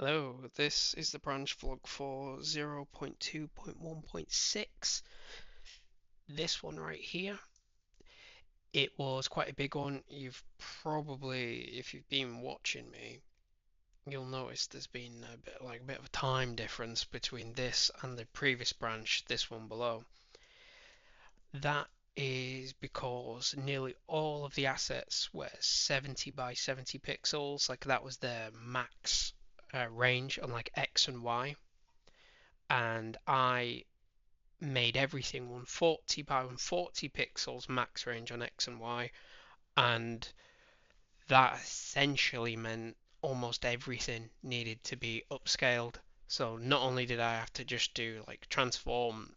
Hello, this is the branch vlog for 0.2.1.6. This one right here, it was quite a big one. You've probably, if you've been watching me, you'll notice there's been a bit of a time difference between this and the previous branch, this one below. That is because nearly all of the assets were 70 by 70 pixels, like that was their max range on like X and Y. And I made everything 140 by 140 pixels max range on X and Y, and that essentially meant almost everything needed to be upscaled. So not only did I have to just do like transform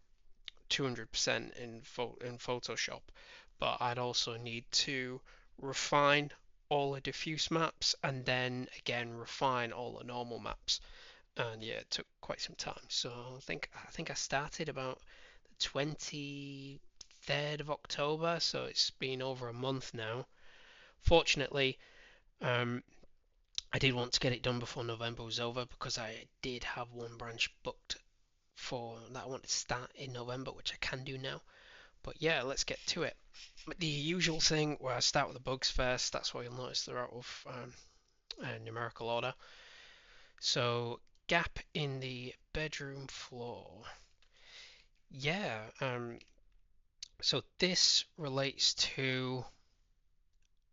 200% in Photoshop, but I'd also need to refine all the diffuse maps and then again refine all the normal maps. And yeah, it took quite some time. So I think I started about 23rd of October, so it's been over a month now. Fortunately, um, I did want to get it done before November was over because I did have one branch booked for that I wanted to start in November, which I can do now. But yeah, let's get to it. The usual thing where I start with the bugs first, that's why you'll notice they're out of numerical order. So, gap in the bedroom floor. Yeah, so this relates to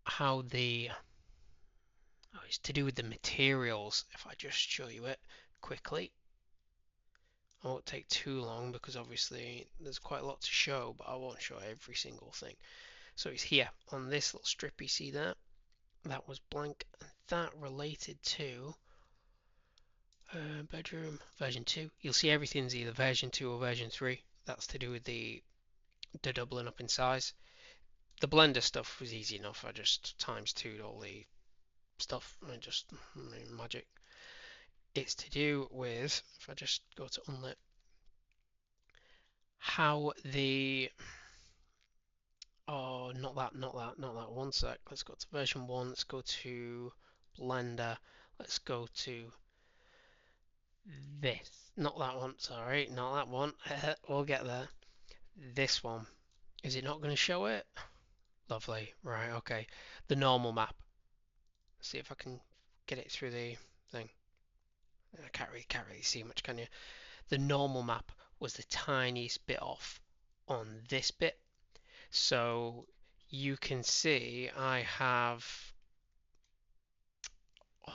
how it's to do with the materials. If I just show you it quickly, I won't take too long because obviously there's quite a lot to show, but I won't show every single thing. So it's here on this little strip you see there. That was blank, and that related to bedroom version 2. You'll see everything's either version 2 or version 3. That's to do with the doubling up in size. The Blender stuff was easy enough. I just times 2'd all the stuff and just magic. It's to do with, if I just go to unlit, how the, oh, not that, one sec. Let's go to version 1, let's go to Blender, let's go to this. Not that one, sorry, not that one. We'll get there. This one. Is it not going to show it? Lovely. Right, okay. The normal map. Let's see if I can get it through the thing. I can't really see much, can you? The normal map was the tiniest bit off on this bit. So you can see I have, oh,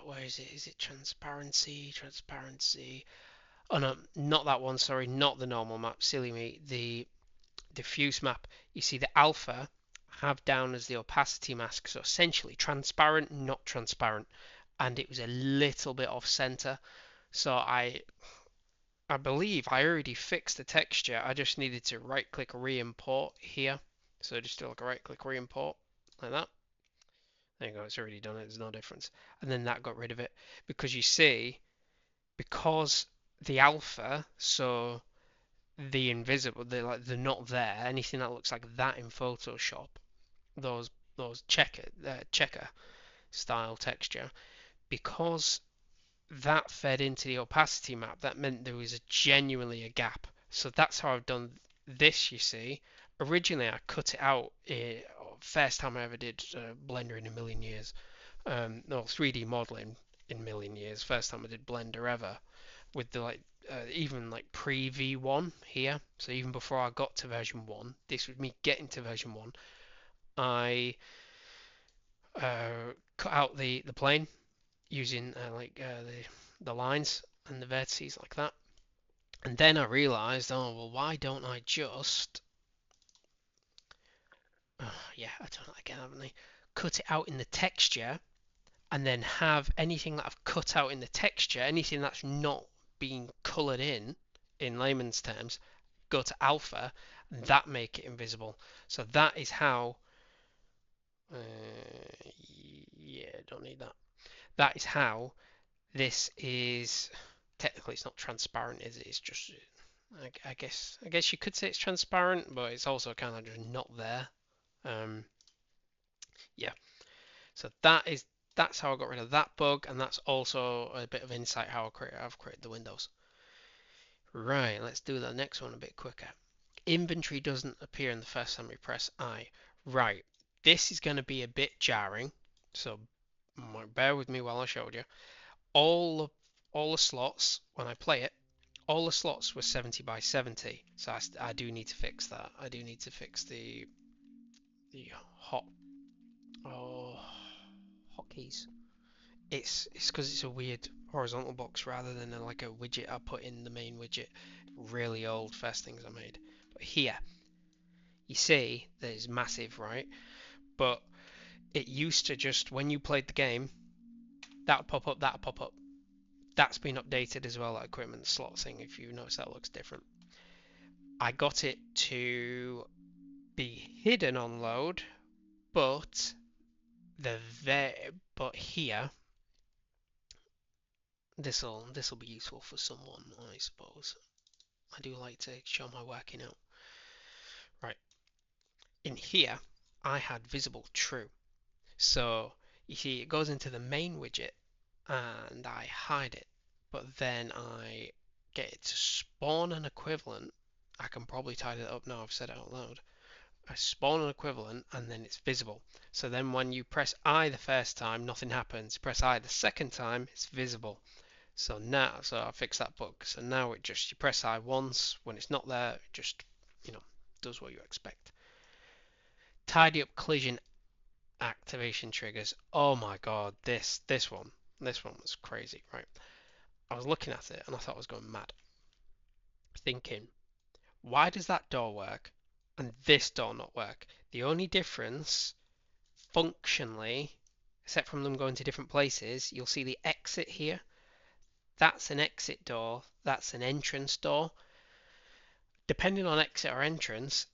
where is it? Is it transparency? Transparency. Oh no, not that one, sorry, not the normal map, silly me. The diffuse map. You see the alpha I have down as the opacity mask, so essentially transparent, not transparent. And it was a little bit off center. So I believe I already fixed the texture. I just needed to right click re-import here. So just do like a right click re-import like that. There you go, it's already done it, there's no difference. And then that got rid of it. Because you see, because the alpha, so the invisible, they're not there, anything that looks like that in Photoshop, those checker style texture, because that fed into the opacity map, that meant there was genuinely a gap. So that's how I've done this, you see. Originally I cut it out, first time I ever did Blender in a million years. No, 3D modeling in a million years. First time I did Blender ever with the even like pre V1 here. So even before I got to version 1, this was me getting to version 1. I cut out the plane using the lines and the vertices like that. And then I realized, oh, well, why don't I just, yeah, I done it again, haven't I? Cut it out in the texture and then have anything that I've cut out in the texture, anything that's not being colored in layman's terms, go to alpha, and that make it invisible. So that is how, yeah, don't need that. That is how this is, technically it's not transparent, is it? It's just, I guess you could say it's transparent, but it's also kind of just not there. Yeah. So that's how I got rid of that bug, and that's also a bit of insight how I've created the windows. Right, let's do the next one a bit quicker. Inventory doesn't appear in the first time we press I. Right, this is going to be a bit jarring, so bear with me while I showed you. All the slots, when I play it, all the slots were 70 by 70, so I do need to fix that. I do need to fix the hot oh, hotkeys. It's because it's a weird horizontal box rather than like a widget I put in the main widget. Really old first things I made. But here, you see that it's massive, right? But it used to just, when you played the game, that would pop up, that would pop up. That's been updated as well, that equipment slot thing, if you notice that looks different. I got it to be hidden on load, but but here, this'll be useful for someone, I suppose. I do like to show my working out. Right, in here, I had visible true. So you see, it goes into the main widget, and I hide it. But then I get it to spawn an equivalent. I can probably tidy it up now. I've said it out loud. I spawn an equivalent, and then it's visible. So then when you press I the first time, nothing happens. Press I the second time, it's visible. So I fixed that bug. So now it just, you press I once, when it's not there, it just, you know, does what you expect. Tidy up collision activation triggers. Oh my god, this one was crazy, right? I was looking at it and I thought I was going mad, thinking, why does that door work and this door not work? The only difference, functionally, except from them going to different places, you'll see the exit here. That's an exit door, that's an entrance door. Depending on exit or entrance,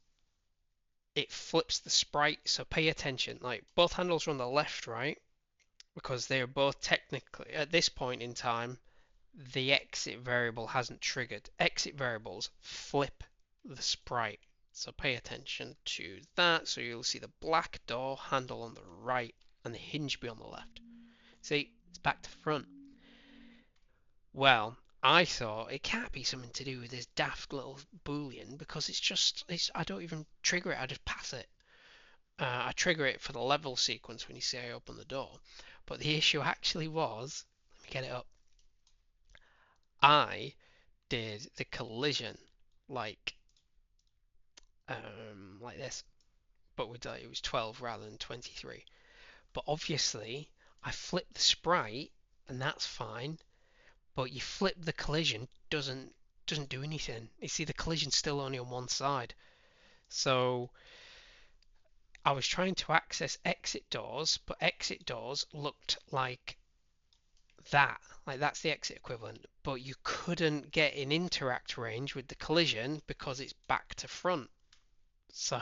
it flips the sprite, so pay attention. Like, both handles are on the left, right? Because they're both technically, at this point in time, the exit variable hasn't triggered. Exit variables flip the sprite, so pay attention to that. So you'll see the black door handle on the right and the hinge be on the left. See, it's back to front. Well, I thought it can't be something to do with this daft little boolean, because I don't even trigger it, I just pass it. I trigger it for the level sequence when you see I open the door. But the issue actually was, let me get it up. I did the collision like this, but with it was 12 rather than 23. But obviously, I flipped the sprite, and that's fine. But you flip the collision, doesn't do anything. You see, the collision's still only on one side. So I was trying to access exit doors, but exit doors looked like that. Like, that's the exit equivalent. But you couldn't get in interact range with the collision because it's back to front. So,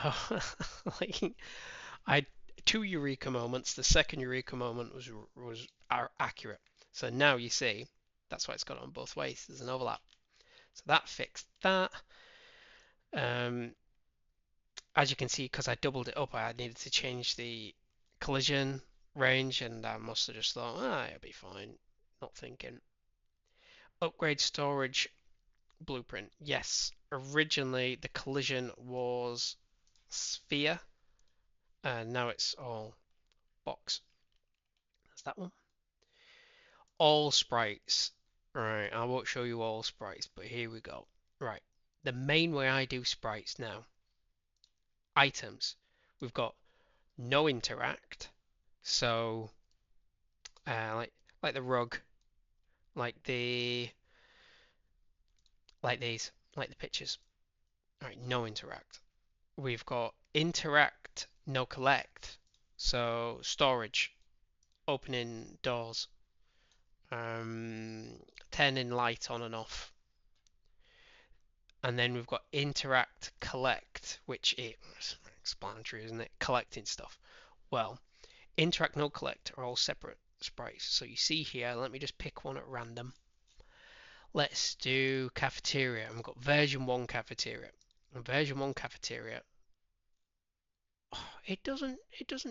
like, I had two eureka moments. The second eureka moment was accurate. So now you see, that's why it's got it on both ways. There's an overlap. So that fixed that. As you can see, because I doubled it up, I needed to change the collision range, and I must have just thought, it'll be fine. Not thinking. Upgrade storage blueprint. Yes, originally the collision was sphere, and now it's all box. That's that one. All sprites. Right, I won't show you all sprites, but here we go. Right, the main way I do sprites now. Items. We've got no interact, so like the rug, like these, like the pictures. Alright, no interact. We've got interact, no collect. So storage, opening doors, turning light on and off. And then we've got interact, collect, which is explanatory, isn't it? Collecting stuff. Well, interact, no collect are all separate sprites. So you see here, let me just pick one at random. Let's do cafeteria. I've got version 1 cafeteria. And version 1 cafeteria, it doesn't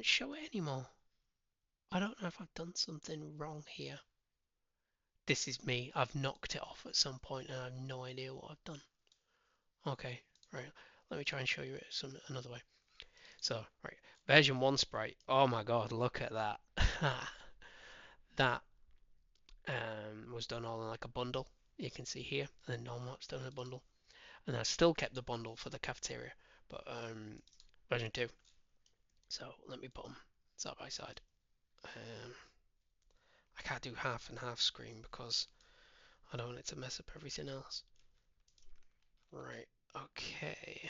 show it anymore. I don't know if I've done something wrong here. This is me. I've knocked it off at some point and I have no idea what I've done. Okay, right. Let me try and show you it another way. So, right, version 1 sprite. Oh my god, look at that. That was done all in like a bundle. You can see here, and then normal map's done in a bundle. And I still kept the bundle for the cafeteria, but version 2. So let me put them side by side. I can't do half and half screen because I don't want it to mess up everything else. Right, okay.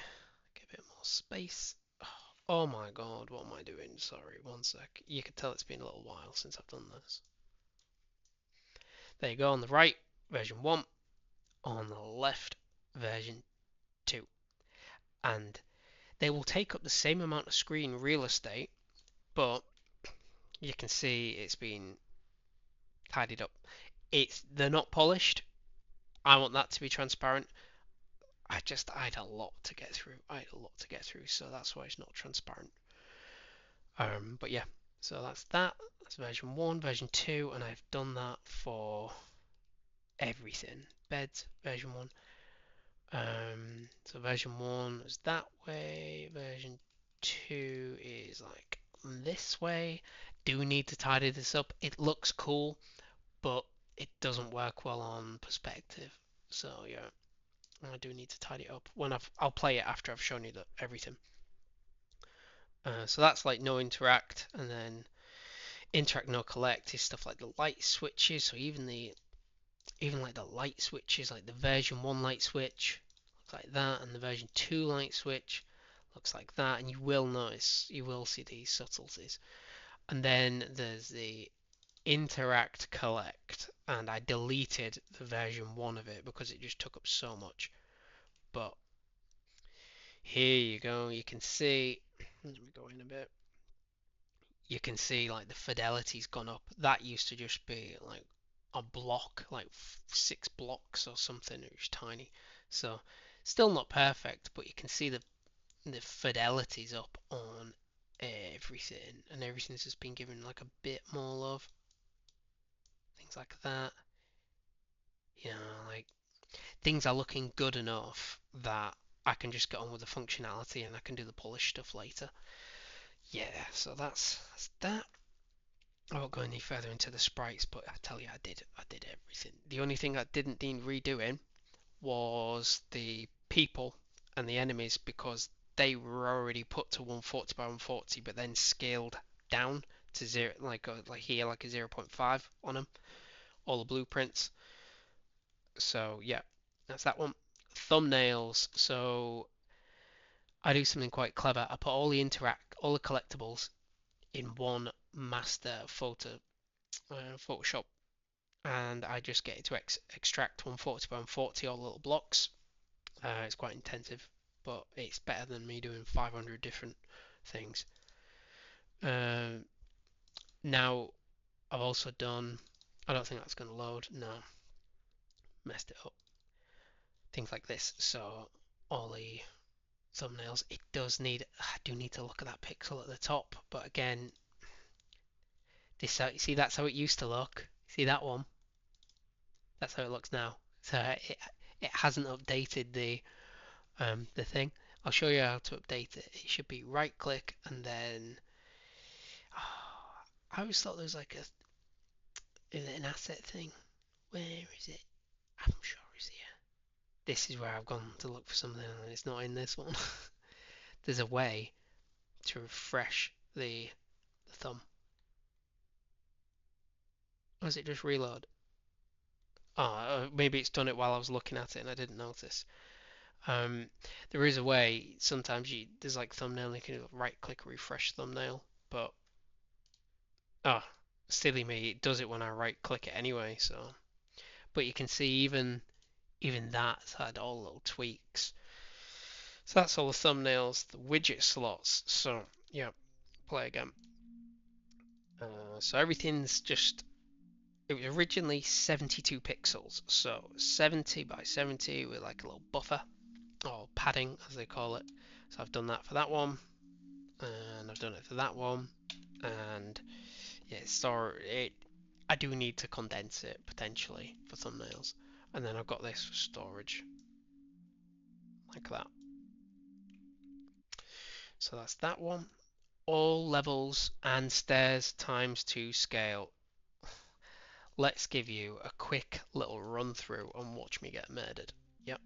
Give it more space. Oh my god, what am I doing? Sorry, one sec. You can tell it's been a little while since I've done this. There you go, on the right, version 1. On the left, version 2. And they will take up the same amount of screen real estate, but you can see it's been tidied up. They're not polished. I want that to be transparent. I had a lot to get through. So that's why it's not transparent. But yeah, so that's that. That's version 1, version 2, and I've done that for everything. Beds, version 1. So version 1 is that way. Version 2 is like this way. Do need to tidy this up. It looks cool, but it doesn't work well on perspective. So yeah, I do need to tidy it up when I'll play it after I've shown you everything. So that's like no interact, and then interact no collect is stuff like the light switches. So even like the light switches, like the version 1 light switch looks like that, and the version 2 light switch looks like that, and you will see these subtleties. And then there's the interact collect, and I deleted the version 1 of it because it just took up so much. But here you go, you can see, let me go in a bit, you can see like the fidelity's gone up. That used to just be like a block, like 6 blocks or something. It was tiny, so still not perfect, but you can see the fidelity's up on everything, and everything's just been given like a bit more love. Things like that, like things are looking good enough that I can just get on with the functionality and I can do the polish stuff later. Yeah, so that's that. I won't go any further into the sprites, but I tell you, I did everything. The only thing I didn't need redoing was the people and the enemies, because they were already put to 140 by 140, but then scaled down to zero, like here, like a 0.5 on them, all the blueprints. So yeah, that's that one. Thumbnails. So I do something quite clever. I put all the collectibles in one master Photoshop, and I just get it to extract 140 by 140 all the little blocks. It's quite intensive, but it's better than me doing 500 different things. Now I've also done, I don't think that's going to load. No, messed it up. Things like this. So all the thumbnails, I do need to look at that pixel at the top, but again, you see, that's how it used to look. See that one? That's how it looks now. So it hasn't updated the thing. I'll show you how to update it. It should be right click and then I always thought there was like an asset thing. Where is it? I'm sure it's here. This is where I've gone to look for something and it's not in this one. There's a way to refresh the thumb. Or does it just reload? Oh, maybe it's done it while I was looking at it and I didn't notice. There is a way. Sometimes there's like thumbnail, you can right click refresh thumbnail, but silly me, it does it when I right click it anyway. So, but you can see even that's had all little tweaks. So that's all the thumbnails, the widget slots. So yeah, play again. So everything's just. It was originally 72 pixels, so 70 by 70 with like a little buffer or padding as they call it. So I've done that for that one, and I've done it for that one, and Yeah, store it. I do need to condense it potentially for thumbnails, and then I've got this for storage, like that. So that's that one. All levels and stairs times 2 scale. Let's give you a quick little run through and watch me get murdered. Yep.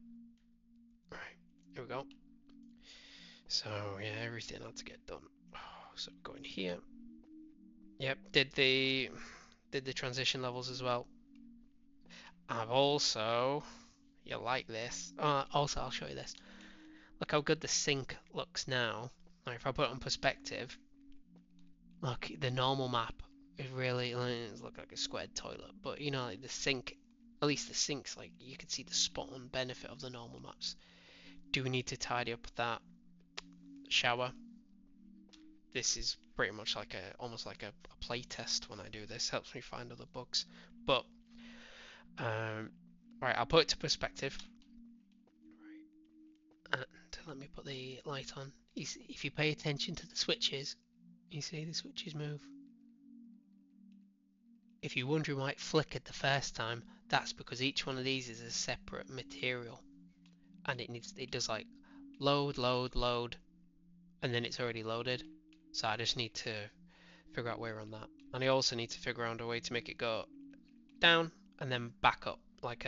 Right. Here we go. So yeah, everything had to get done. So go in here. Yep. Did the transition levels as well. I've also, you like this. Also, I'll show you this. Look how good the sink looks now. Like if I put it on perspective, look, the normal map is really it look like a squared toilet, but you know, like the sink, at least the sink's like you can see the spot on benefit of the normal maps. Do we need to tidy up that shower? This is pretty much like almost like a play test when I do this. Helps me find other bugs. But right, I'll put it to perspective. And let me put the light on. If you pay attention to the switches, you see the switches move. If you're wondering why it flickered the first time, that's because each one of these is a separate material, and it does like load, load, load, and then it's already loaded. So I just need to figure out where on that, and I also need to figure out a way to make it go down and then back up like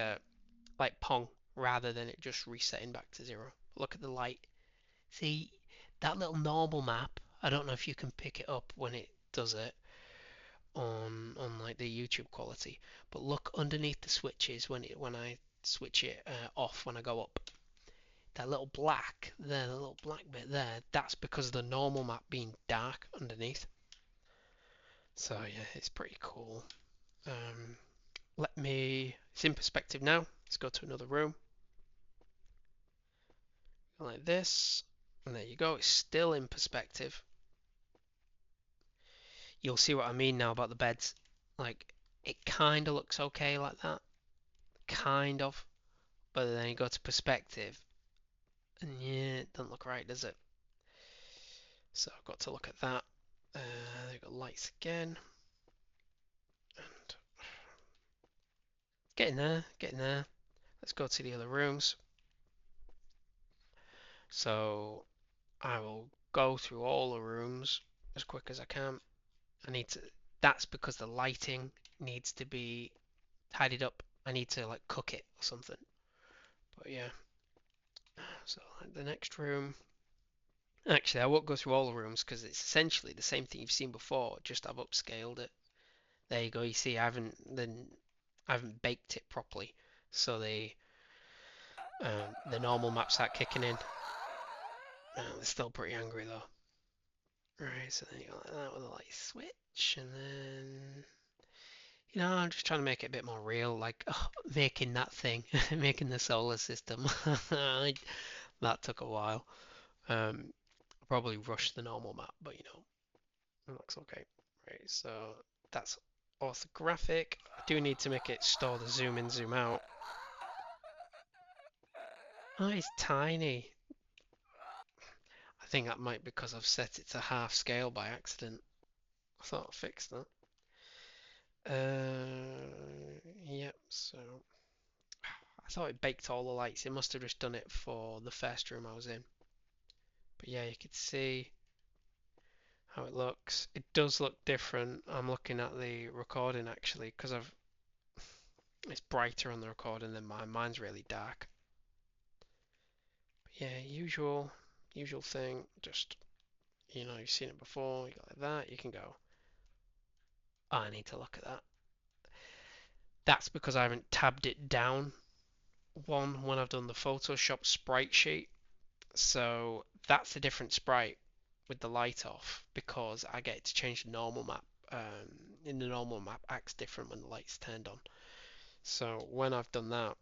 Pong, rather than it just resetting back to 0. Look at the light. See that little normal map? I don't know if you can pick it up when it does it on like the YouTube quality, but look underneath the switches when I switch it off when I go up. That little black there, the little black bit there, that's because of the normal map being dark underneath. So yeah, it's pretty cool. It's in perspective now. Let's go to another room. Like this. And there you go. It's still in perspective. You'll see what I mean now about the beds. Like, it kind of looks okay like that. Kind of. But then you go to perspective. And yeah, it doesn't look right, does it? So I've got to look at that. They've got lights again. And getting there, getting there. Let's go to the other rooms. So I will go through all the rooms as quick as I can. I need to. That's because the lighting needs to be tidied up. I need to like cook it or something. But yeah. So like the next room. Actually, I won't go through all the rooms because it's essentially the same thing you've seen before. Just I've upscaled it. There you go. You see, I haven't baked it properly, so the normal maps start kicking in. They're still pretty angry though. Right, so then you go like that with a light switch, and then I'm just trying to make it a bit more real, like making that thing, making the solar system. That took a while. Probably rushed the normal map, but it looks okay. Right, so that's orthographic. I do need to make it store the zoom in, zoom out. Oh, it's tiny. I think that might be because I've set it to half scale by accident. I thought I fixed that. Yep, so I thought it baked all the lights. It must have just done it for the first room I was in. But yeah, you could see how it looks. It does look different. I'm looking at the recording actually because it's brighter on the recording than mine. Mine's really dark. But yeah, usual thing. Just you've seen it before. You go like that. You can go. Oh, I need to look at that. That's because I haven't tabbed it down one when I've done the Photoshop sprite sheet. So that's a different sprite with the light off because I get to change the normal map. In the normal map, acts different when the light's turned on. So when I've done that,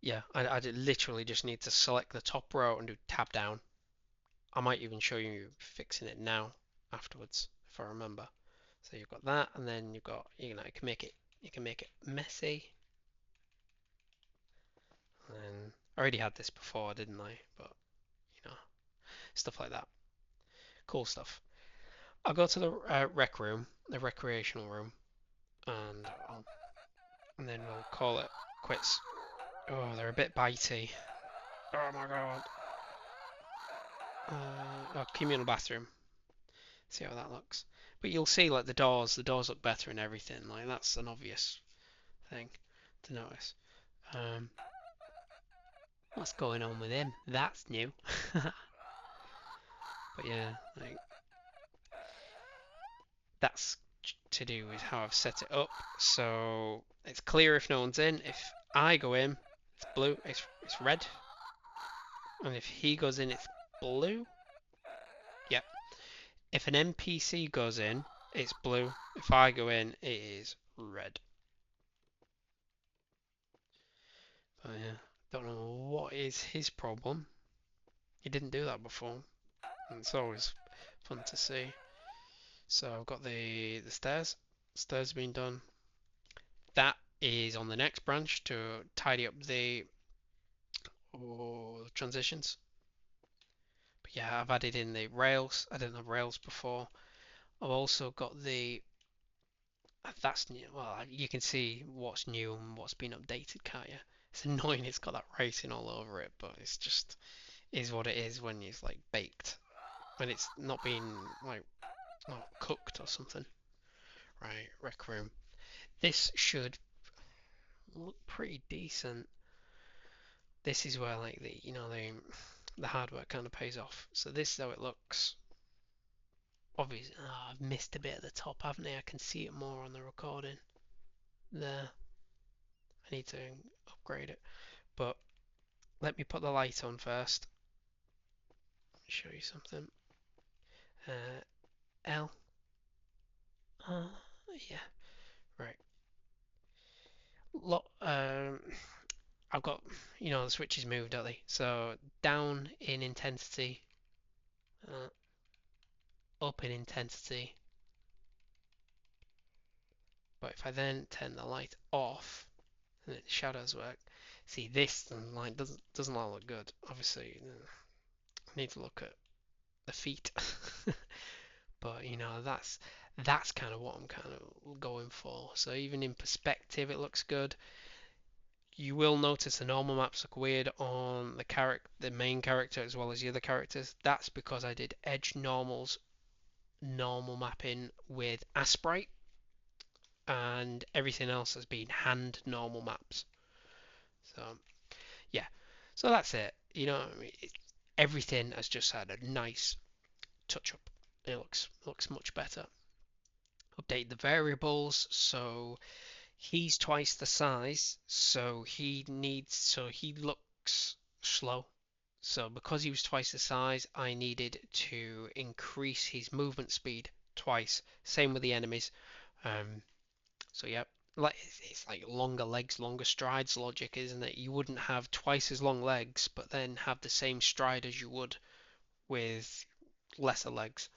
yeah, I literally just need to select the top row and do tab down. I might even show you fixing it now afterwards if I remember. So you've got that, and then you've got you can make it messy. And I already had this before, didn't I? But stuff like that. Cool stuff. I'll go to the rec room, the recreational room, and then we'll call it quits. Oh, they're a bit bitey. Oh my god. Communal bathroom. See how that looks. But you'll see, like, the doors look better and everything. Like, that's an obvious thing to notice. What's going on with him? That's new. But yeah, like, that's to do with how I've set it up. So it's clear if no one's in. If I go in, it's blue. It's red. And if he goes in, it's blue. Yep. If an NPC goes in, it's blue. If I go in, it is red. But yeah, don't know what is his problem. He didn't do that before. And it's always fun to see. So I've got the stairs. Stairs being done. That is on the next branch to tidy up the transitions. But yeah, I've added in the rails. I didn't have rails before. I've also got the that's new. Well, you can see what's new and what's been updated, can't you? It's annoying it's got that racing all over it, but it's just is what it is when it's like baked. When it's not being like not cooked or something. Right, rec room. This should look pretty decent. This is where like the hard work kind of pays off. So this is how it looks. Obviously, I've missed a bit at the top, haven't I? I can see it more on the recording. There. I need to upgrade it. But let me put the light on first. Show you something. L. Yeah. Right. I've got, the switches moved, don't they? So down in intensity, up in intensity. But if I then turn the light off, and the shadows work, see this light doesn't look good. Obviously, I need to look at the feet. But that's kind of what I'm kind of going for. So even in perspective, it looks good. You will notice the normal maps look weird on the main character as well as the other characters. That's because I did edge normals normal mapping with a sprite, and everything else has been hand normal maps. So yeah, so that's it. Everything has just had a nice touch up. It looks much better. Update the variables, so he's twice the size, so he looks slow. So because he was twice the size, I needed to increase his movement speed twice. Same with the enemies. So yeah, it's like longer legs, longer strides logic, isn't it? You wouldn't have twice as long legs, but then have the same stride as you would with lesser legs.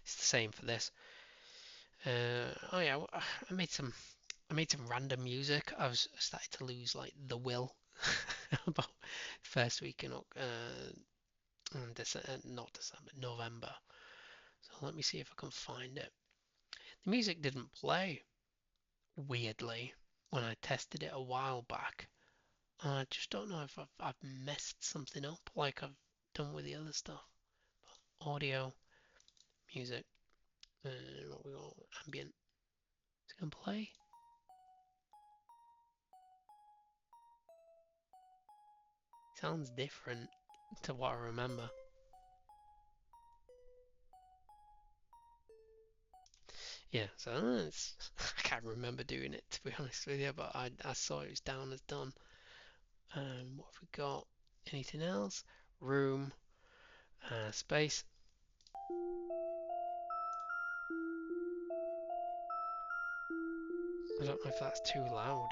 It's the same for this. Oh yeah, I made some random music. I was started to lose like the will about first week in not December, November. So let me see if I can find it. The music didn't play weirdly when I tested it a while back. I just don't know if I've messed something up like I've done with the other stuff. Audio, music, what we got? Ambient. Is it gonna play? Sounds different to what I remember. Yeah, so I can't remember doing it to be honest with you, but I saw it was down as done. What have we got? Anything else? Room, space. I don't know if that's too loud.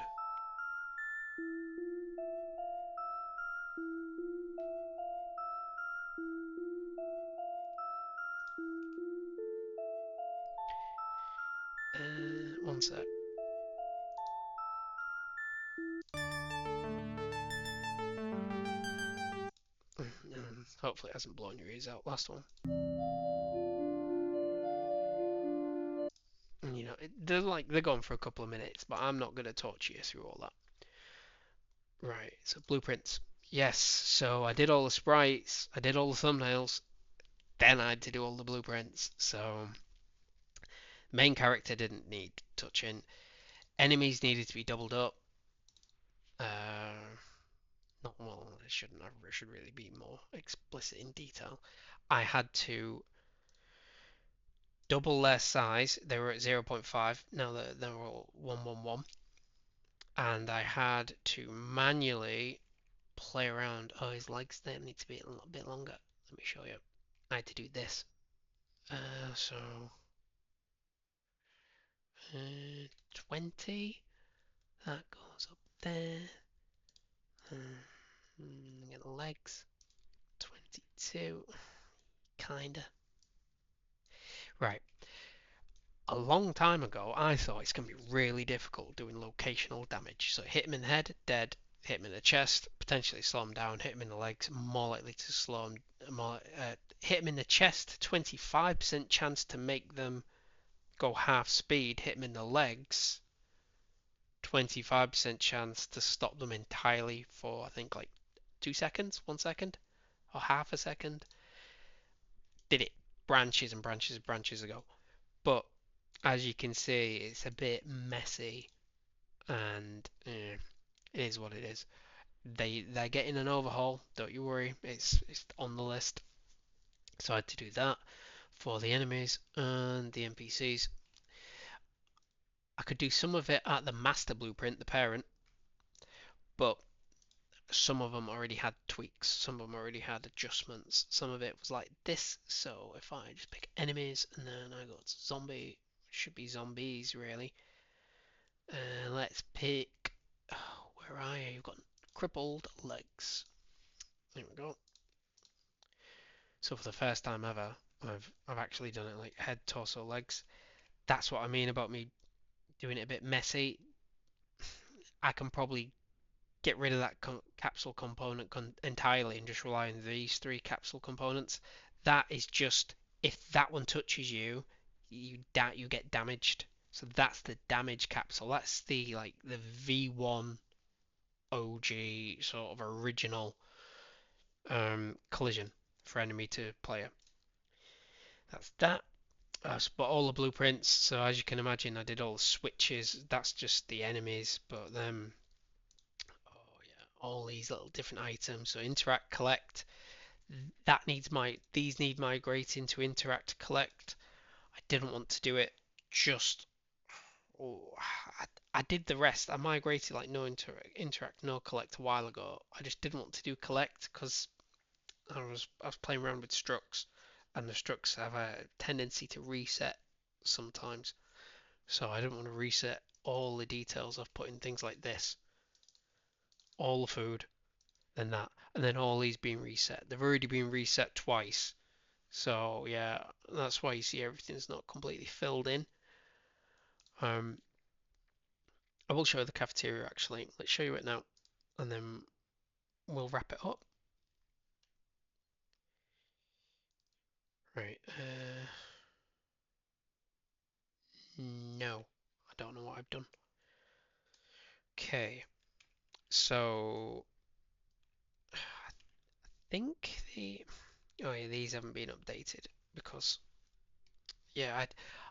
One sec. Hopefully it hasn't blown your ears out. Last one. they're gone for a couple of minutes, but I'm not gonna torture you through all that. Right, so blueprints. Yes, so I did all the sprites, I did all the thumbnails, then I had to do all the blueprints. So main character didn't need touching. Enemies needed to be doubled up. Not well, it shouldn't. It should really be more explicit in detail. I had to double their size. They were at 0.5. Now they're all 111. And I had to manually play around. Oh, his legs there need to be a little bit longer. Let me show you. I had to do this. So 20. That goes up there. Get the legs. 22. Kinda. Right. A long time ago, I thought it's going to be really difficult doing locational damage. So hit him in the head, dead. Hit him in the chest, potentially slow him down. Hit him in the legs, more likely to slow him. Hit him in the chest, 25% chance to make them go half speed. Hit him in the legs, 25% chance to stop them entirely for I think like 2 seconds, 1 second, or half a second. Did it branches and branches and branches ago. But as you can see, it's a bit messy, and it is what it is. They're getting an overhaul. Don't you worry, it's on the list. So I had to do that for the enemies and the NPCs. I could do some of it at the master blueprint, the parent, but some of them already had tweaks. Some of them already had adjustments. Some of it was like this. So if I just pick enemies and then I go to zombie, should be zombies really. Let's pick. Oh, where are you? You've got crippled legs. There we go. So for the first time ever, I've actually done it like head, torso, legs. That's what I mean about me doing it a bit messy. I can probably get rid of that capsule component entirely and just rely on these three capsule components. That is just if that one touches you, you get damaged. So that's the damage capsule. That's the like the V1 OG sort of original collision for enemy to player. That's that. I spot all the blueprints, so as you can imagine, I did all the switches. That's just the enemies, but then oh yeah, all these little different items. So interact, collect. That needs these need migrating to interact, collect. I didn't want to do it just. Oh, I did the rest. I migrated like no interact, no collect a while ago. I just didn't want to do collect because I was playing around with structs, and the structs have a tendency to reset sometimes. So I didn't want to reset all the details of putting things like this, all the food, then that, and then all these being reset. They've already been reset twice. So yeah, that's why you see everything's not completely filled in. Um, I will show you the cafeteria actually. Let's show you it now, and then we'll wrap it up. Right. No, I don't know what I've done. Okay, so I think oh yeah, these haven't been updated because yeah,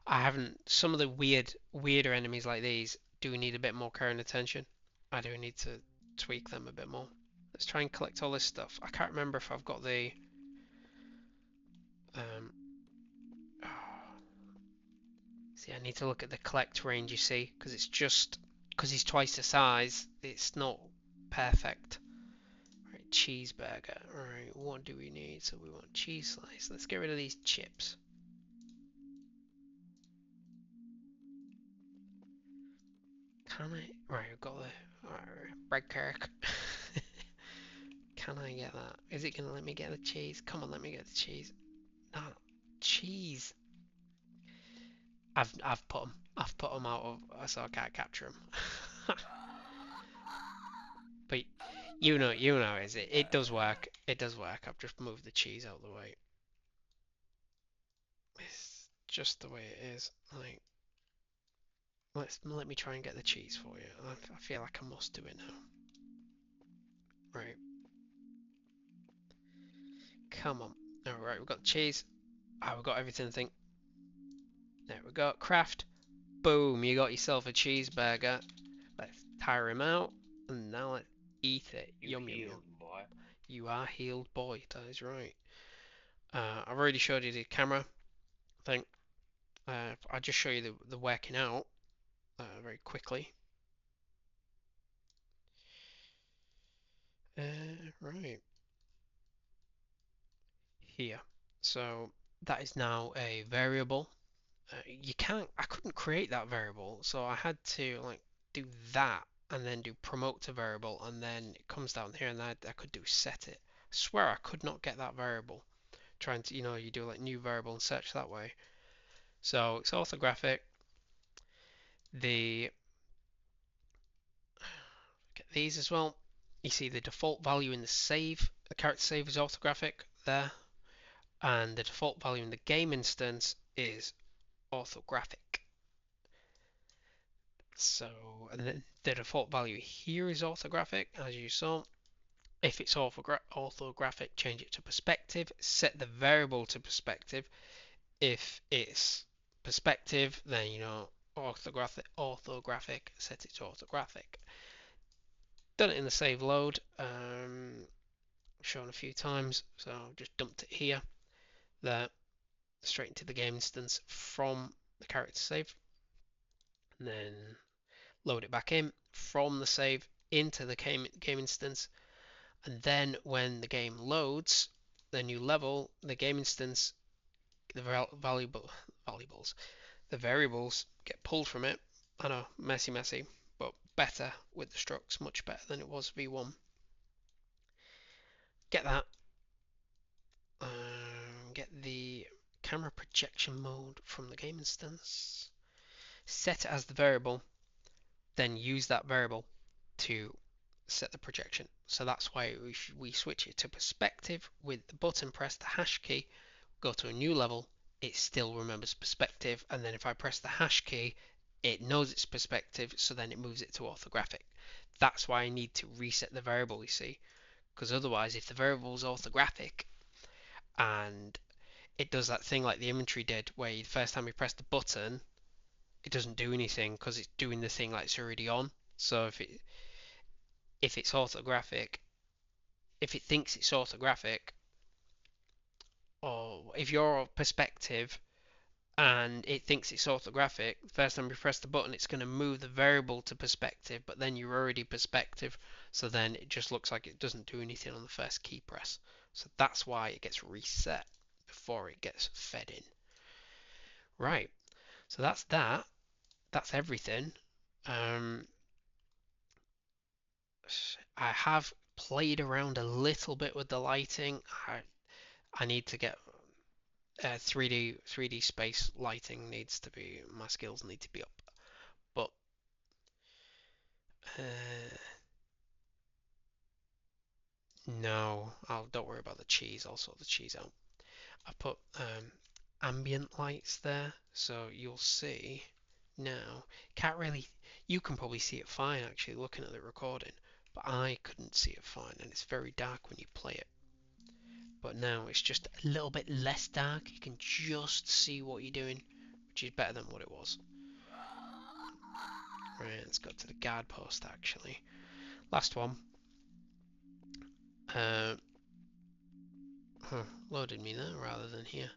I haven't. Some of the weirder enemies like these do need a bit more care and attention. I do need to tweak them a bit more. Let's try and collect all this stuff. I can't remember if I've got the um. See, I need to look at the collect range. You see, because it's just because he's twice the size. It's not perfect. Right, cheeseburger. Alright, what do we need? So we want cheese slice. Let's get rid of these chips. Can I? Right, I've got the bread cake. Can I get that? Is it gonna let me get the cheese? Come on, let me get the cheese. No, cheese. I've put them. I've put them out of so I can't capture them. But you know, is it? It does work. It does work. I've just moved the cheese out of the way. It's just the way it is. Like Let me try and get the cheese for you. I feel like I must do it now. Right. Come on. Alright, we've got the cheese. We've got everything, I think. There we go. Craft. Boom, you got yourself a cheeseburger. Let's tire him out. And now let's eat it. Yum, yum, yum. Boy. You are healed, boy. That is right. I've already showed you the camera thing. I'll just show you the working out very quickly. Right. Here. So that is now a variable. I couldn't create that variable, so I had to like do that and then do promote to variable, and then it comes down here, and I could do set it. I swear I could not get that variable. Trying to, you do like new variable and search that way. So it's orthographic. The Get these as well. You see the default value in the save, the character save is orthographic there, and the default value in the game instance is orthographic. So, and then the default value here is orthographic, as you saw. If it's orthographic, change it to perspective. Set the variable to perspective. If it's perspective, then orthographic, set it to orthographic. Done it in the save load, shown a few times, so I've just dumped it here, there, straight into the game instance from the character save, and then load it back in from the save into the game instance, and then when the game loads the new level, the game instance, the variables get pulled from it. I know, messy, but better with the structs, much better than it was v1. Get that. Get the camera projection mode from the game instance. Set it as the variable, then use that variable to set the projection. So that's why we switch it to perspective with the button, press the hash key, go to a new level, it still remembers perspective, and then if I press the hash key, it knows it's perspective, so then it moves it to orthographic. That's why I need to reset the variable, you see, because otherwise if the variable is orthographic and it does that thing like the inventory did, where the first time you press the button, it doesn't do anything because it's doing the thing like it's already on. So if it's orthographic, if it thinks it's orthographic, or if you're perspective and it thinks it's orthographic, the first time you press the button, it's going to move the variable to perspective, but then you're already perspective, so then it just looks like it doesn't do anything on the first key press. So that's why it gets reset before it gets fed in. Right, so that's that. That's everything. Um, I have played around a little bit with the lighting. I need to get 3D space lighting needs to be, my skills need to be up. But no, don't worry about the cheese. I'll sort the cheese out. I put ambient lights there, so you'll see now. Can't really. You can probably see it fine actually looking at the recording, but I couldn't see it fine, and it's very dark when you play it. But now it's just a little bit less dark. You can just see what you're doing, which is better than what it was. Right, let's go to the guard post actually. Last one. Uh, Loaded me there rather than here.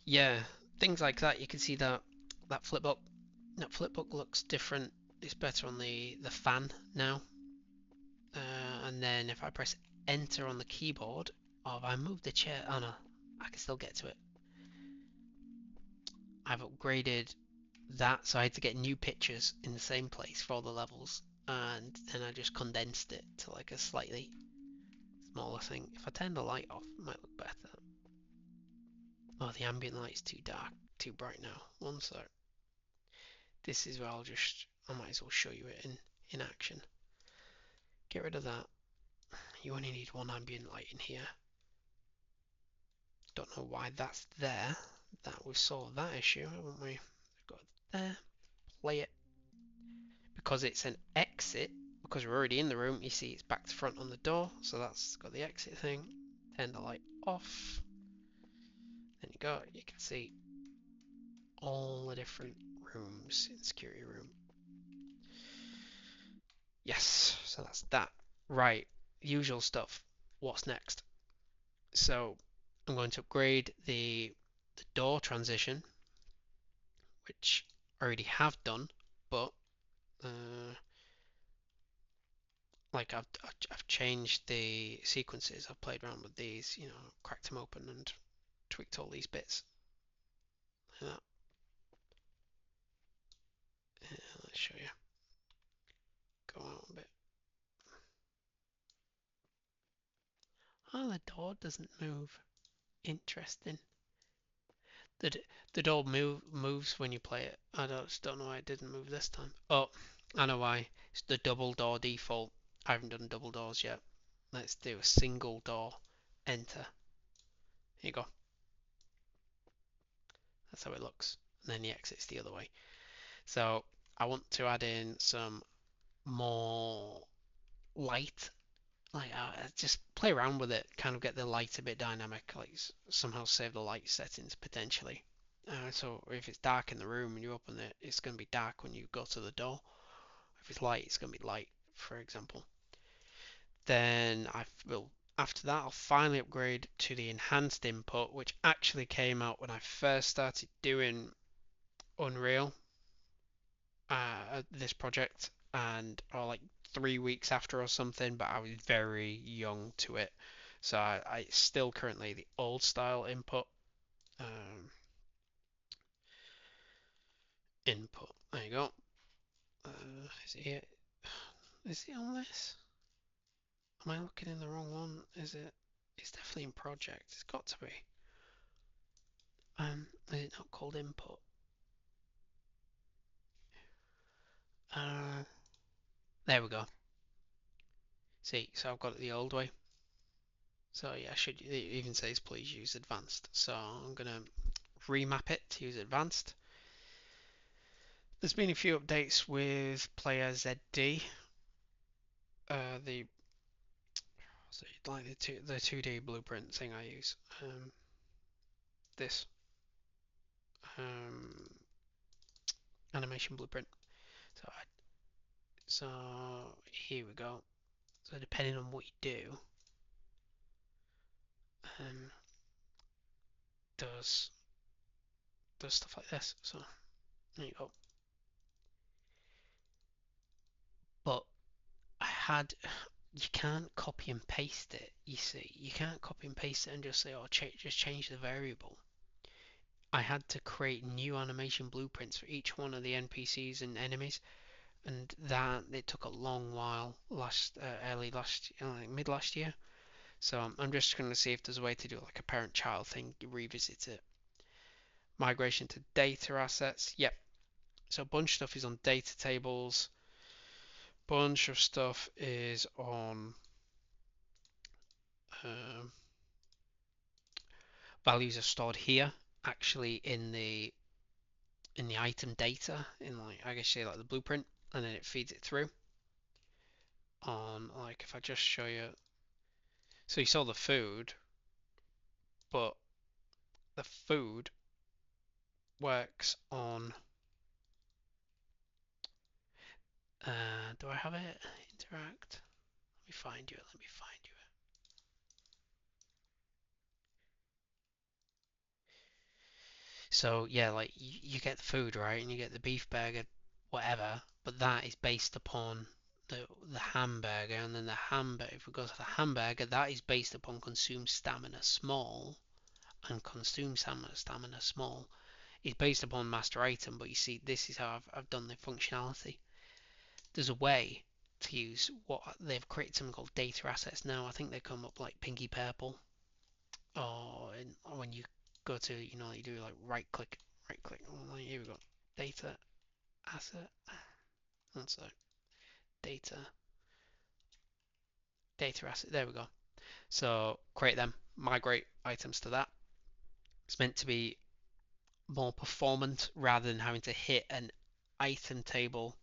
Yeah, things like that. You can see that flipbook. That flipbook looks different. It's better on the fan now. And then if I press enter on the keyboard, if I move the chair, oh no, I can still get to it. I've upgraded that, so I had to get new pictures in the same place for all the levels, and then I just condensed it to like a slightly smaller thing. If I turn the light off, it might look better. Oh, the ambient light's too dark, too bright now. One sec. This is where I might as well show you it in action. Get rid of that. You only need one ambient light in here. Don't know why that's there. That we solved that issue, haven't we? Got it there. play it. Because it's an exit, because we're already in the room, you see it's back to front on the door, so that's got the exit thing. Turn the light off. Then you can see all the different rooms in security room. Yes, so that's that. Right, usual stuff. What's next? So I'm going to upgrade the door transition, which I already have done, but like I've changed the sequences. I've played around with these, cracked them open and tweaked all these bits. Like that. Let's show you. Go out a bit. Oh, the door doesn't move. Interesting. The the door moves when you play it. I just don't know why it didn't move this time. Oh, I know why. It's the double door default. I haven't done double doors yet. Let's do a single door. Enter. Here you go. That's how it looks. And then the exit's the other way. So I want to add in some more light. Like just play around with it, kind of get the light a bit dynamic. Like somehow save the light settings potentially. So if it's dark in the room and you open it, it's going to be dark when you go to the door. If it's light, it's going to be light, for example. Then I will, after that, I'll finally upgrade to the enhanced input, which actually came out when I first started doing Unreal, this project, or like 3 weeks after or something, but I was very young to it. So I still currently the old style input. Input. There you go. Is it here? Is it on this? Am I looking in the wrong one? Is it? It's definitely in project. It's got to be. Is it not called input? There we go. See, so I've got it the old way. So yeah, should it even says please use advanced. So I'm gonna remap it to use advanced. There's been a few updates with player ZD. The like the 2D blueprint thing I use. This animation blueprint. So here we go. So depending on what you do, does stuff like this. So there you go. But you can't copy and paste it. You see, you can't copy and paste it and just say, oh, just change the variable. I had to create new animation blueprints for each one of the NPCs and enemies, and that it took a long while mid last year. So I'm just going to see if there's a way to do like a parent-child thing, revisit it. Migration to data assets. Yep. So a bunch of stuff is on data tables. Bunch of stuff is on values are stored here, actually in the item data, in like I guess like the blueprint, and then it feeds it through. On like if I just show you, so you saw the food, but the food works on. Do I have it? Interact. Let me find you. Let me find you. So yeah, like you get the food, right, and you get the beef burger, whatever, but that is based upon the hamburger, and then the hamburger. If we go to the hamburger, that is based upon consumed stamina small, and consumed stamina small is based upon master item. But you see, this is how I've done the functionality. There's a way to use what they've created something called data assets now. I think they come up like pinky purple, or when you go to you do like right click. Oh, here we go, data asset. That's a data asset. There we go. So create them, migrate items to that. It's meant to be more performant rather than having to hit an item table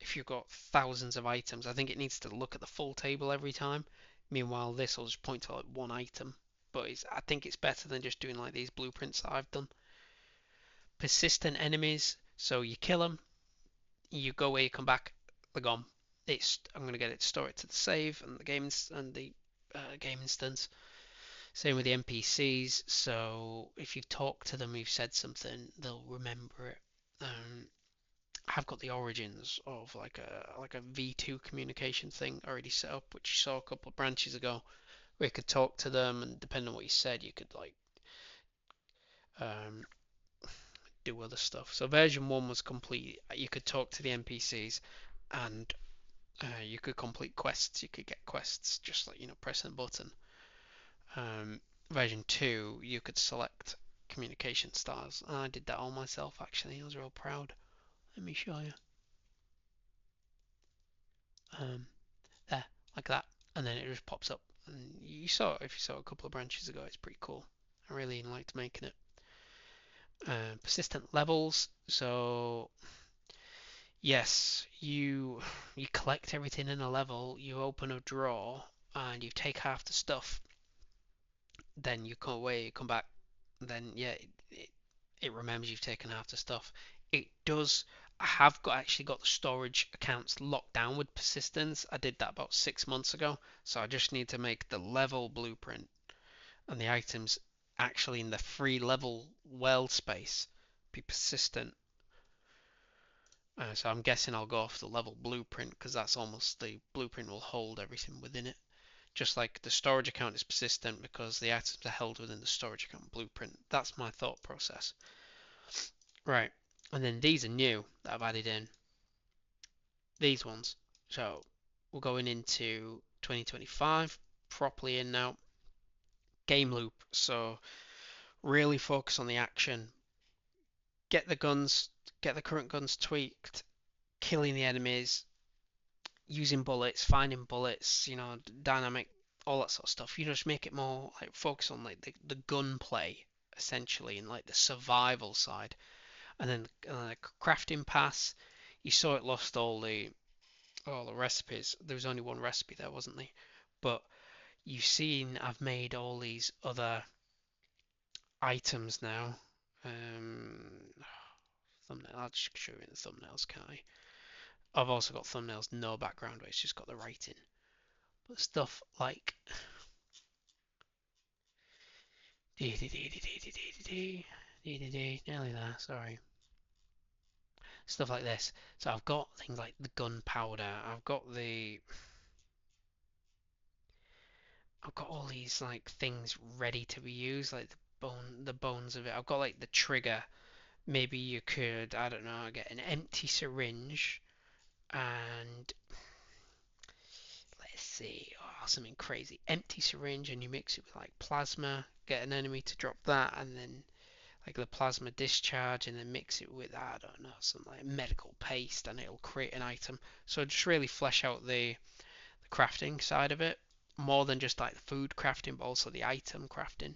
if you've got thousands of items. I think it needs to look at the full table every time. Meanwhile, this will just point to like one item. But I think it's better than just doing like these blueprints that I've done. Persistent enemies. So you kill them, you go away, you come back, they're gone. I'm going to get it to store it to the save and the game game instance. Same with the NPCs. So if you've talked to them, you've said something, they'll remember it. I've got the origins of like a v2 communication thing already set up, which you saw a couple of branches ago, where you could talk to them, and depending on what you said, you could like um, do other stuff. So version one was complete. You could talk to the NPCs, and you could complete quests. You could get quests just like pressing a button. Version two, you could select communication styles. I did that all myself actually. I was real proud. Let me show you. There, like that, and then it just pops up. And you saw it if you saw it a couple of branches ago. It's pretty cool. I really liked making it. Persistent levels. So yes, you collect everything in a level. You open a drawer and you take half the stuff. Then you come away, you come back. Then yeah, it remembers you've taken half the stuff. It does. I have actually got the storage accounts locked down with persistence. I did that about 6 months ago, so I just need to make the level blueprint and the items actually in the free level world space be persistent. So I'm guessing I'll go off the level blueprint because that's almost the blueprint will hold everything within it. Just like the storage account is persistent because the items are held within the storage account blueprint. That's my thought process. Right, and then these are new that I've added in. These ones. So we're going into 2025 properly in now. Game loop. So really focus on the action. Get the guns, get the current guns tweaked, killing the enemies, using bullets, finding bullets, dynamic, all that sort of stuff. Just make it more like focus on like the gunplay essentially and like the survival side. And then crafting pass, you saw it lost all the recipes. There was only one recipe there, wasn't there? But you've seen I've made all these other items now. Thumbnail. I'll just show you in the thumbnails, can't I? I've also got thumbnails, no background, where it's just got the writing. But stuff like nearly there. Sorry. Stuff like this. So I've got things like the gunpowder. I've got all these like things ready to be used, like the bones of it. I've got like the trigger. Maybe you could, I don't know, get an empty syringe and let's see, something crazy. Empty syringe and you mix it with like plasma, get an enemy to drop that, and then like the plasma discharge, and then mix it with, I don't know, some like medical paste, and it'll create an item. So just really flesh out the crafting side of it, more than just like the food crafting, but also the item crafting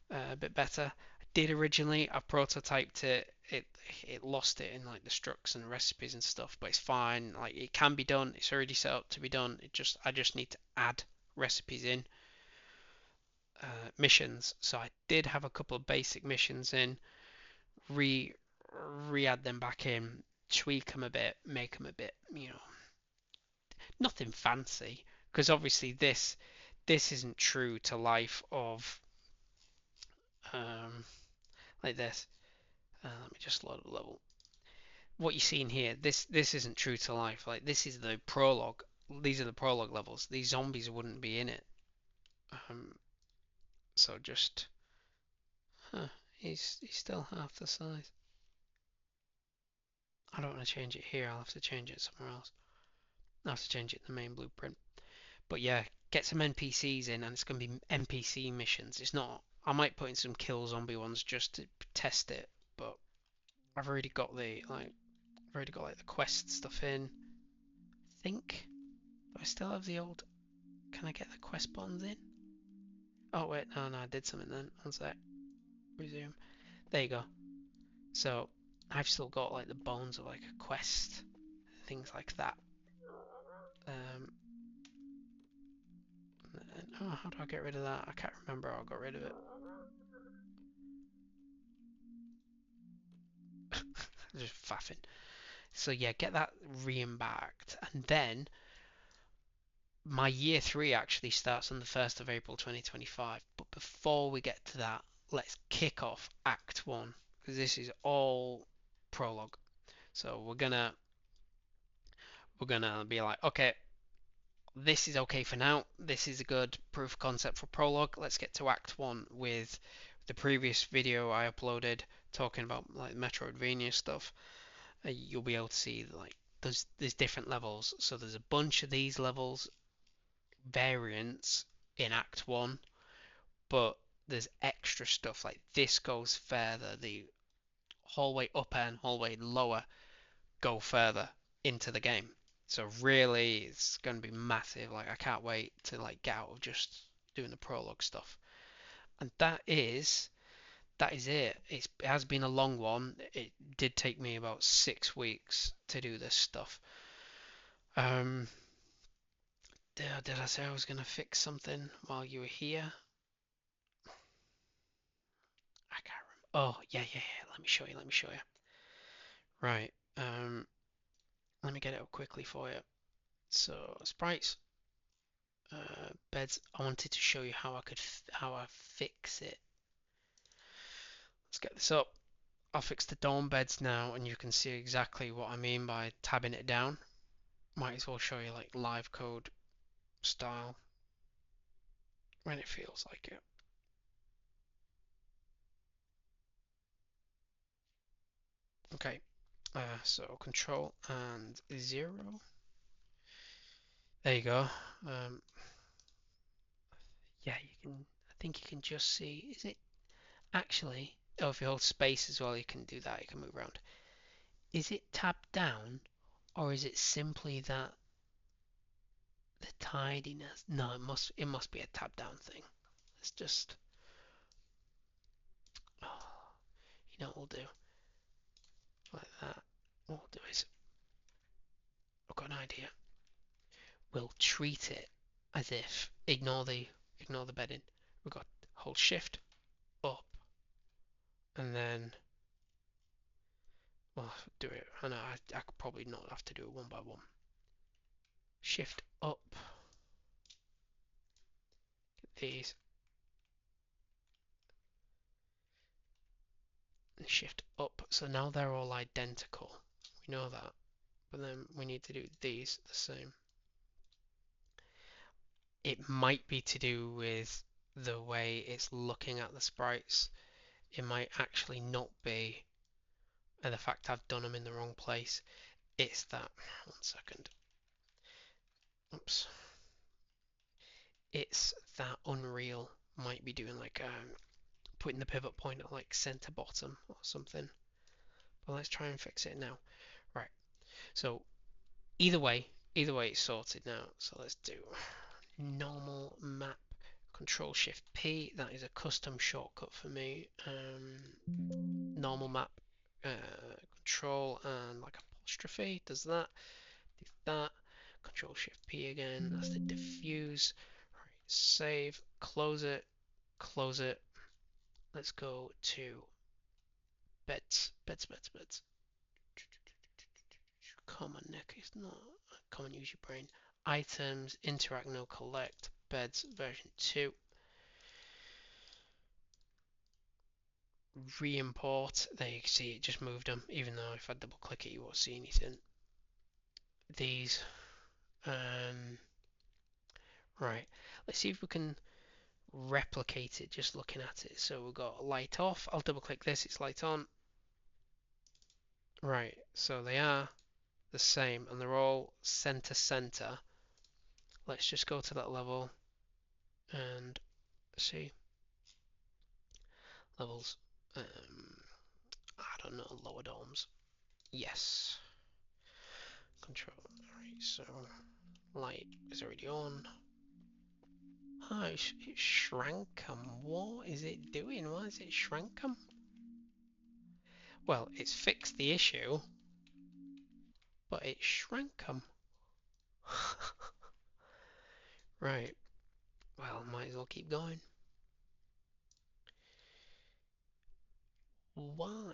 a bit better. I did originally, I prototyped it. It lost it in like the structs and recipes and stuff, but it's fine. Like it can be done. It's already set up to be done. I just need to add recipes in. Missions. So I did have a couple of basic missions in. Re add them back in, tweak them a bit, make them a bit, nothing fancy. Because obviously this isn't true to life of um like this. Let me just load up the level. What you see in here, this isn't true to life. Like this is the prologue. These are the prologue levels. These zombies wouldn't be in it. Um, so just, he's still half the size. I don't want to change it here. I'll have to change it somewhere else. I'll have to change it in the main blueprint. But yeah, get some NPCs in, and it's going to be NPC missions. It's not. I might put in some kill zombie ones just to test it, but I've already got like the quest stuff in. I think. Do I still have the old? Can I get the quest buttons in? Oh wait, no, I did something then. One sec. Resume. There you go. So I've still got like the bones of like a quest, things like that. Oh, how do I get rid of that? I can't remember how I got rid of it. Just faffing. So yeah, get that re-embarked, and then my year 3 actually starts on the 1st of April 2025. But before we get to that, let's kick off Act 1, because this is all prologue. So we're gonna be like, okay, this is okay for now. This is a good proof of concept for prologue. Let's get to Act 1 with the previous video I uploaded talking about like Metroidvania stuff. You'll be able to see like there's different levels. So there's a bunch of these levels variants in Act 1, but there's extra stuff like this goes further. The hallway upper and hallway lower go further into the game. So really, it's going to be massive. Like I can't wait to like get out of just doing the prologue stuff. And that is it. It has been a long one. It did take me about 6 weeks to do this stuff. Um, did I say I was going to fix something while you were here? I can't remember. Oh, yeah. Let me show you. Let me show you. Right. Let me get it up quickly for you. So, sprites, beds. I wanted to show you how I fix it. Let's get this up. I'll fix the dorm beds now, and you can see exactly what I mean by tabbing it down. Might as well show you like live code style when it feels like it. Okay, so control and 0. There you go. Um, yeah, you can. I think you can just see. Is it actually? Oh, if you hold space as well, you can do that. You can move around. Is it tabbed down, or is it simply that the tidiness? No, it must be a tab down thing. It's just. Oh, you know what we'll do? Like that. What we'll do is, I've got an idea. We'll treat it as if ignore the bedding. We've got hold shift up and then well do it. I know I could probably not have to do it one by one. Shift up these and shift up. So now they're all identical. We know that. But then we need to do these the same. It might be to do with the way it's looking at the sprites. It might actually not be the fact I've done them in the wrong place. It's that. 1 second. Oops. It's that Unreal might be doing like putting the pivot point at like center bottom or something. But let's try and fix it now. Right. So either way it's sorted now. So let's do normal map. Control Shift P. That is a custom shortcut for me. Normal map. Control and like apostrophe does that. Do that. Control Shift P again. That's the diffuse. Right, save. Close it. Close it. Let's go to beds. Beds. Come on, Nick. It's not. Come on, use your brain. Items. Interact. No. Collect. Beds. Version 2. Re-import. There you can see it just moved them. Even though if I double click it, you won't see anything. These. Right. Let's see if we can replicate it just looking at it. So we've got light off. I'll double click this. It's light on. Right. So they are the same and they're all center. Let's just go to that level and see levels. I don't know, lower dorms. Yes. Control. Alright, so light is already on. Oh, it shrank them. What is it doing? Why is it shrank them? Well, it's fixed the issue, but it shrank them. Right. Well, might as well keep going. Why?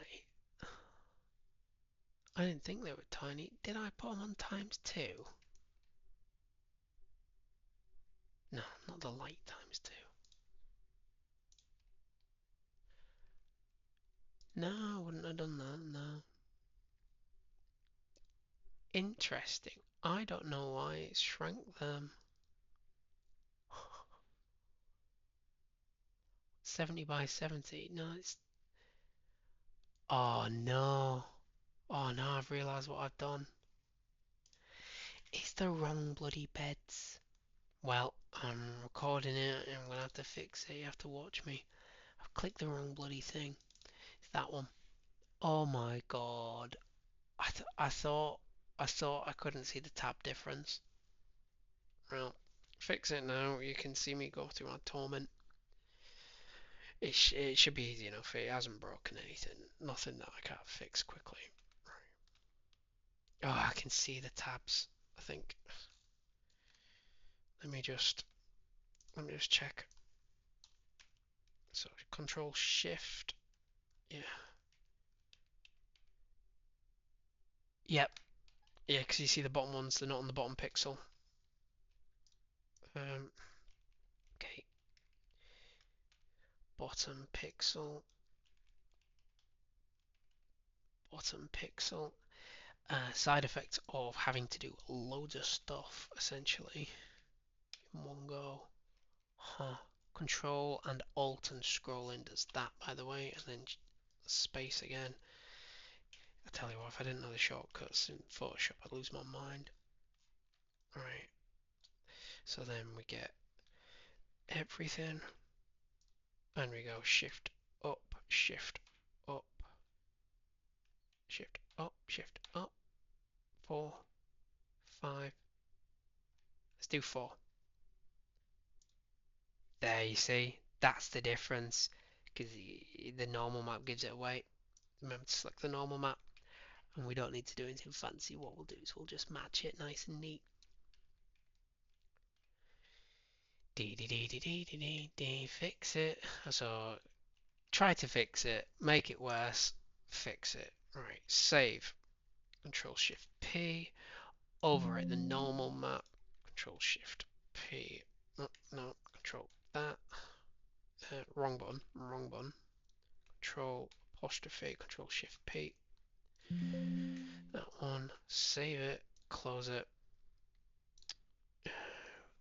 I didn't think they were tiny. Did I put them on ×2? No, not the light ×2. No, I wouldn't have done that, no. Interesting. I don't know why it shrank them. 70 by 70. No, it's... Oh, no. Oh, no, I've realised what I've done. It's the wrong bloody beds. Well, I'm recording it and I'm going to have to fix it. You have to watch me. I've clicked the wrong bloody thing. It's that one. Oh my god. I thought I couldn't see the tab difference. Well, fix it now. You can see me go through my torment. It should be easy enough. It hasn't broken anything. Nothing that I can't fix quickly. Oh, I can see the tabs. I think. Let me just check. So Control Shift. Yeah. Yep. Yeah, because you see the bottom ones. They're not on the bottom pixel. Okay. Bottom pixel. Bottom pixel. Side effect of having to do loads of stuff essentially in one go. Huh. Control and Alt and scrolling does that, by the way, and then space again. I tell you what, if I didn't know the shortcuts in Photoshop, I'd lose my mind. Right. So then we get everything, and we go Shift up, Shift up, Shift up, Shift up. 4, 5. Let's do 4. There, you see, that's the difference, because the normal map gives it away. Remember to select the normal map, and we don't need to do anything fancy. What we'll do is we'll just match it nice and neat. Fix it. So try to fix it, make it worse, fix it. Right, save. Control Shift P. Overwrite the normal map. Control Shift P. No, Control that. Wrong button. Wrong button. Control apostrophe. Control Shift P. That one. Save it. Close it.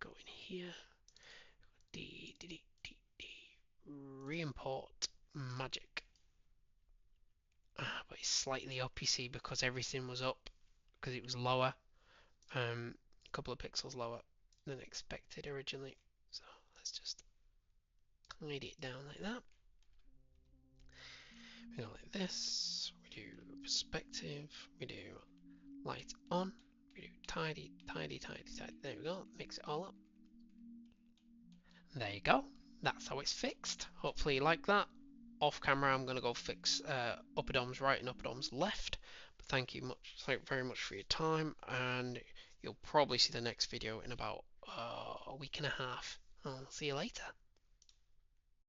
Go in here. Re-import magic. But it's slightly up, you see, because everything was up, because it was lower, a couple of pixels lower than expected originally. So let's just hide it down like that. We go like this. We do perspective. We do light on. We do tidy. There we go. Mix it all up. There you go. That's how it's fixed. Hopefully you like that. Off camera, I'm going to go fix upper DOMs right and upper DOMs left. But thank you very much for your time, and you'll probably see the next video in about a week and a half. I'll see you later.